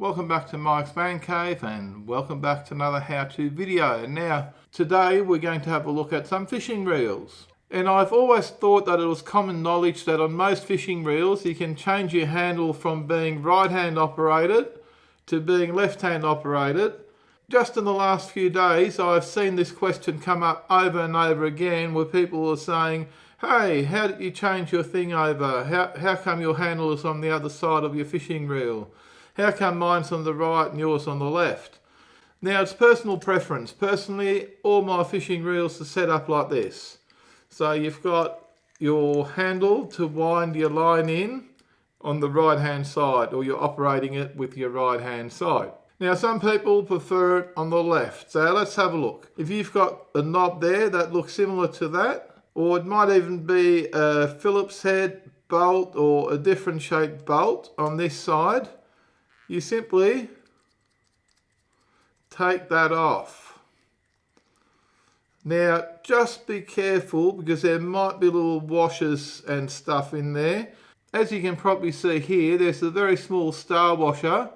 Welcome back to Mike's Man Cave and welcome back to another how-to video. Now, today we're going to have a look at some fishing reels. And I've always thought that it was common knowledge that on most fishing reels you can change your handle from being right-hand operated to being left-hand operated. Just in the last few days I've seen this question come up over and over again where people are saying, hey, how did you change your thing over? How come your handle is on the other side of your fishing reel? How come mine's on the right and yours on the left? Now, it's personal preference. Personally, all my fishing reels are set up like this. So you've got your handle to wind your line in on the right hand side, or you're operating it with your right hand side. Now, some people prefer it on the left. So let's have a look. If you've got a knob there that looks similar to that, or it might even be a Phillips head bolt or a different shaped bolt on this side, you simply take that off. Now, just be careful because there might be little washers and stuff in there. As you can probably see here, there's a very small star washer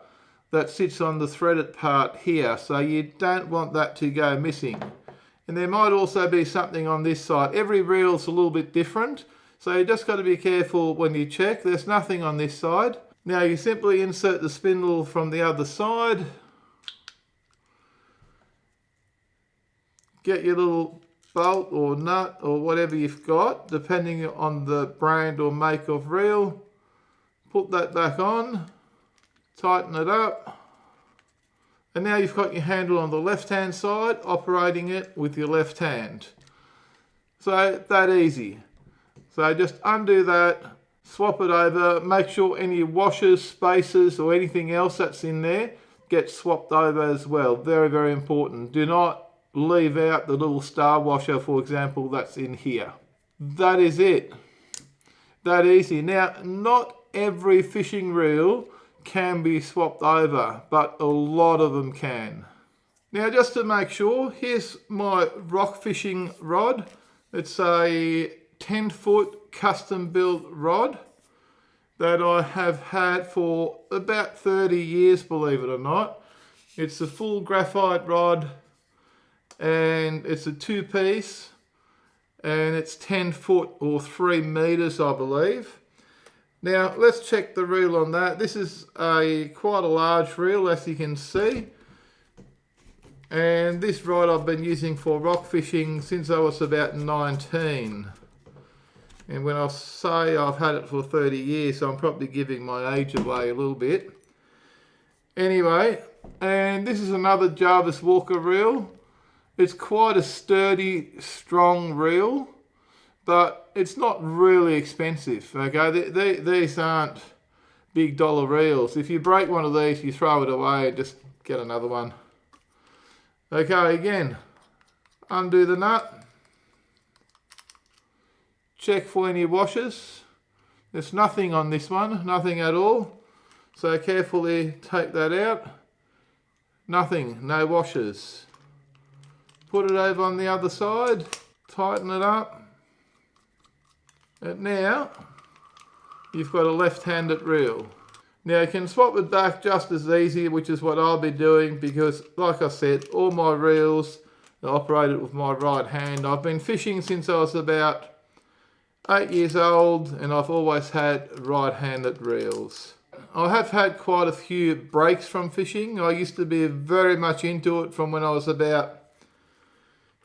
that sits on the threaded part here, so you don't want that to go missing. And there might also be something on this side. Every reel's a little bit different, so you just got to be careful when you check. There's nothing on this side. Now you simply insert the spindle from the other side, get your little bolt or nut or whatever you've got, depending on the brand or make of reel, put that back on, tighten it up, and now you've got your handle on the left hand side, operating it with your left hand. So that easy. So just undo that, swap it over, make sure any washers, spacers or anything else that's in there gets swapped over as well. Very, very important. Do not leave out the little star washer, for example, that's in here. That is it. That easy. Now, not every fishing reel can be swapped over, but a lot of them can. Now, just to make sure, here's my rock fishing rod. It's a 10-foot custom built rod that I have had for about 30 years, believe it or not. It's a full graphite rod and it's a 2-piece and it's 10 foot or 3 meters, I believe. Now let's check the reel on that. This is quite a large reel, as you can see. And this rod I've been using for rock fishing since I was about 19. And when I say I've had it for 30 years, I'm probably giving my age away a little bit. Anyway, and this is another Jarvis Walker reel. It's quite a sturdy, strong reel, but it's not really expensive, okay? These aren't big dollar reels. If you break one of these, you throw it away and just get another one. Okay, again, undo the nut. Check for any washers. There's nothing on this one, nothing at all. So carefully take that out. Nothing, no washers. Put it over on the other side, tighten it up. And now, you've got a left-handed reel. Now you can swap it back just as easy, which is what I'll be doing because, like I said, all my reels are operated with my right hand. I've been fishing since I was about 8 years old and I've always had right-handed reels. I have had quite a few breaks from fishing. I used to be very much into it from when I was about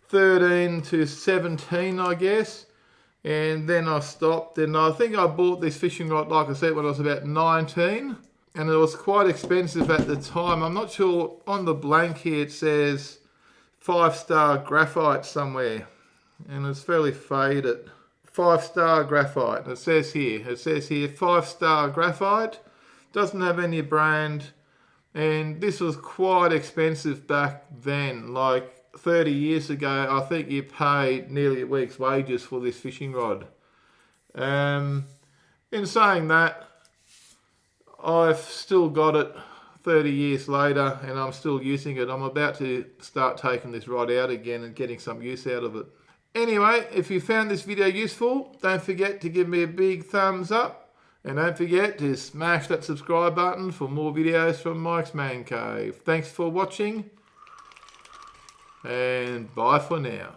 13 to 17, I guess. And then I stopped, and I think I bought this fishing rod, like I said, when I was about 19. And it was quite expensive at the time. I'm not sure, on the blank here it says 5-star graphite somewhere. And it's fairly faded. 5-star graphite, it says here 5-star graphite, doesn't have any brand, and this was quite expensive back then, like 30 years ago. I think you paid nearly a week's wages for this fishing rod. In saying that, I've still got it 30 years later and I'm still using it. I'm about to start taking this rod out again and getting some use out of it. Anyway, if you found this video useful, don't forget to give me a big thumbs up And don't forget to smash that subscribe button for more videos from Mike's Man Cave. Thanks for watching, and bye for now.